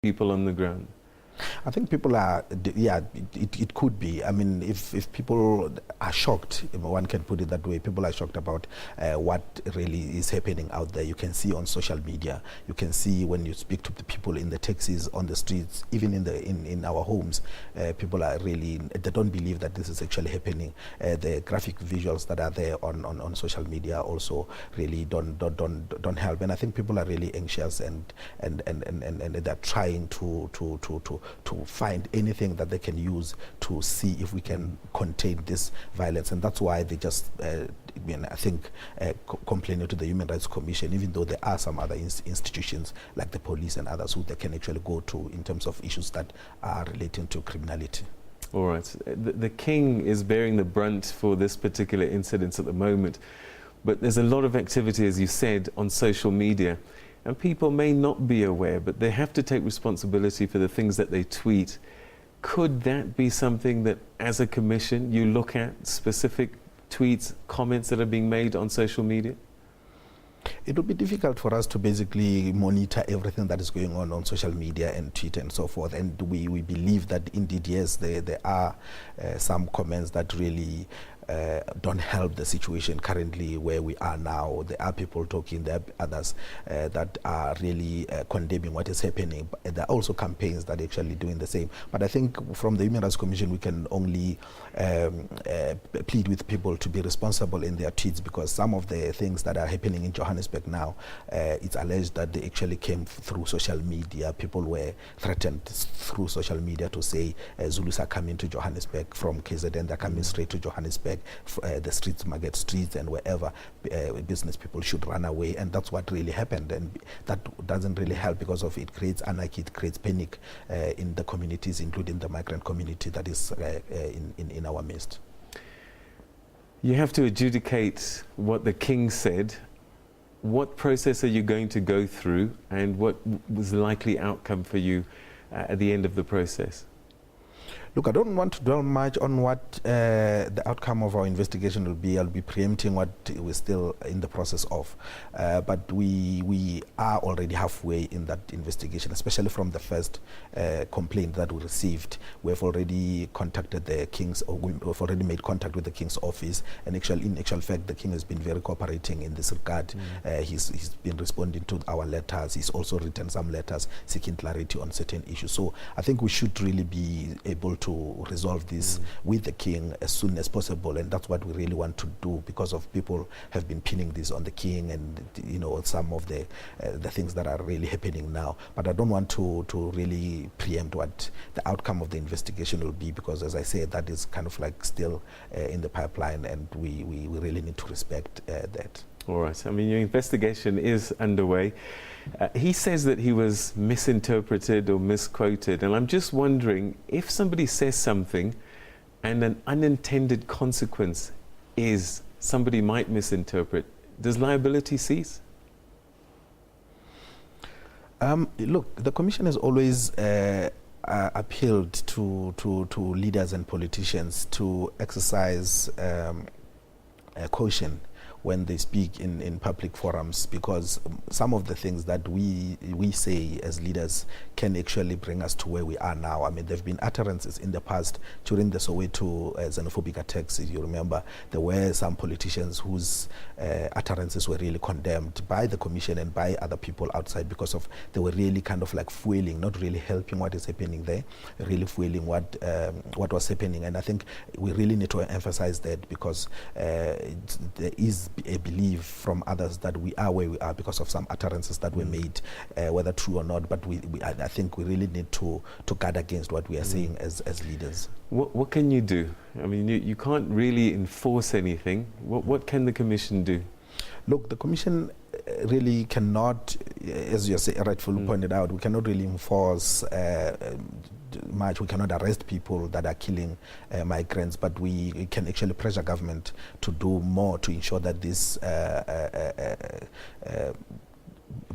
people on the ground? I think people are, yeah, it could be. I mean, if people are shocked, if one can put it that way, people are shocked about what really is happening out there. You can see on social media, you can see when you speak to the people in the taxis, on the streets, even in our homes, people are really, they don't believe that this is actually happening. The graphic visuals that are there on social media also really don't help. And I think people are really anxious and they're trying to find anything that they can use to see if we can contain this violence. And that's why they just, I think, complaining to the Human Rights Commission, even though there are some other institutions like the police and others who they can actually go to in terms of issues that are relating to criminality. All right. The King is bearing the brunt for this particular incident at the moment, but there's a lot of activity, as you said, on social media. And people may not be aware, but they have to take responsibility for the things that they tweet. Could that be something that, as a commission, you look at specific tweets, comments that are being made on social media? It would be difficult for us to basically monitor everything that is going on social media and Twitter and so forth. And we believe that indeed, yes, there are some comments that really don't help the situation currently where we are now. There are people talking, there are others that are really condemning what is happening. But there are also campaigns that are actually doing the same. But I think from the Human Rights Commission, we can only plead with people to be responsible in their tweets, because some of the things that are happening in Johannesburg now, it's alleged that they actually came through social media. People were threatened through social media to say Zulus are coming to Johannesburg from KZN, they're coming straight to Johannesburg. The streets, Market Streets and wherever business people should run away, and that's what really happened. And that doesn't really help, because of it creates anarchy, it creates panic in the communities, including the migrant community that is in our midst. You have to adjudicate what the King said. What process are you going to go through, and what was the likely outcome for you at the end of the process? Look, I don't want to dwell much on what the outcome of our investigation will be. I'll be preempting what we're still in the process of. But we are already halfway in that investigation, especially from the first complaint that we received. We've already contacted the King's, or we've already made contact with the King's office. And in actual fact, the King has been very cooperating in this regard. He's been responding to our letters. He's also written some letters seeking clarity on certain issues. So I think we should really be able to resolve this with the King as soon as possible, and that's what we really want to do, because of people have been pinning this on the King, and some of the things that are really happening now. But I don't want to really preempt what the outcome of the investigation will be, because, as I said, that is kind of like still in the pipeline, and we really need to respect that. All right. I mean, your investigation is underway. He says that he was misinterpreted or misquoted, and I'm just wondering, if somebody says something and an unintended consequence is somebody might misinterpret, does liability cease? Look, the Commission has always appealed to leaders and politicians to exercise caution when they speak in public forums, because some of the things that we say as leaders can actually bring us to where we are now. I mean, there have been utterances in the past during the Soweto xenophobic attacks. If you remember, there were some politicians whose utterances were really condemned by the Commission and by other people outside, because of they were really kind of like fueling, not really helping what is happening there, really fueling what was happening. And I think we really need to emphasize that, because there is a belief from others that we are where we are because of some utterances that were made, whether true or not. But I think we really need to guard against what we are saying as leaders. What can you do? I mean, you can't really enforce anything. What can the Commission do? Look, the Commission really cannot, as you rightfully pointed out, we cannot really enforce much. We cannot arrest people that are killing migrants, but we can actually pressure government to do more to ensure that these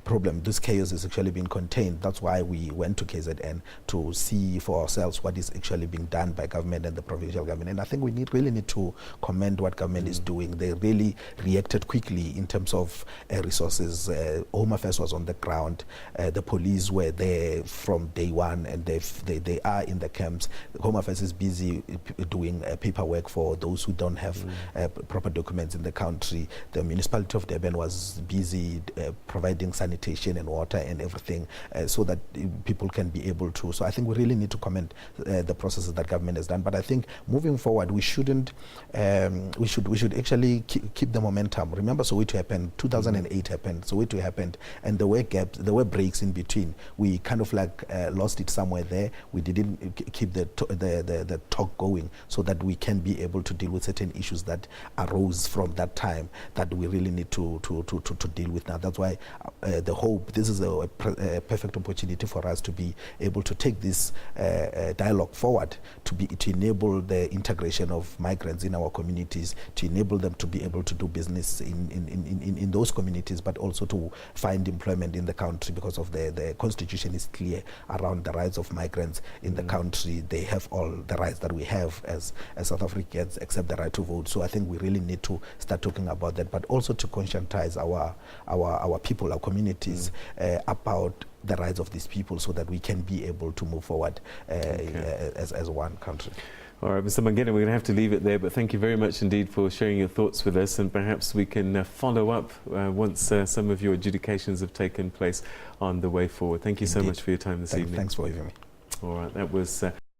problem. This chaos is actually being contained. That's why we went to KZN to see for ourselves what is actually being done by government and the provincial government. And I think we really need to commend what government is doing. They really reacted quickly in terms of resources. Home Affairs was on the ground. The police were there from day one, and they are in the camps. Home Affairs is busy doing paperwork for those who don't have proper documents in the country. The municipality of Durban was busy providing sanitation and water and everything so that people can be able to. So I think we really need to commend the processes that government has done. But I think moving forward, we shouldn't. We should actually keep the momentum. Remember, Soweto happened, 2008 happened, Soweto happened, and there were gaps, there were breaks in between. We kind of like lost it somewhere there. We didn't keep the talk going so that we can be able to deal with certain issues that arose from that time that we really need to deal with now. That's why the hope, this is a perfect opportunity for us to be able to take this dialogue forward, to enable the integration of migrants in our communities, to enable them to be able to do business in those communities, but also to find employment in the country, because of the constitution is clear around the rights of migrants in the country. They have all the rights that we have as South Africans, except the right to vote. So I think we really need to start talking about that, but also to conscientize our people, our communities about the rights of these people, so that we can be able to move forward as one country. All right, Mr. Mangena, we're going to have to leave it there, but thank you very much indeed for sharing your thoughts with us, and perhaps we can follow up once some of your adjudications have taken place on the way forward. Thank you so much for your time this evening. Thanks for having me. All right, that was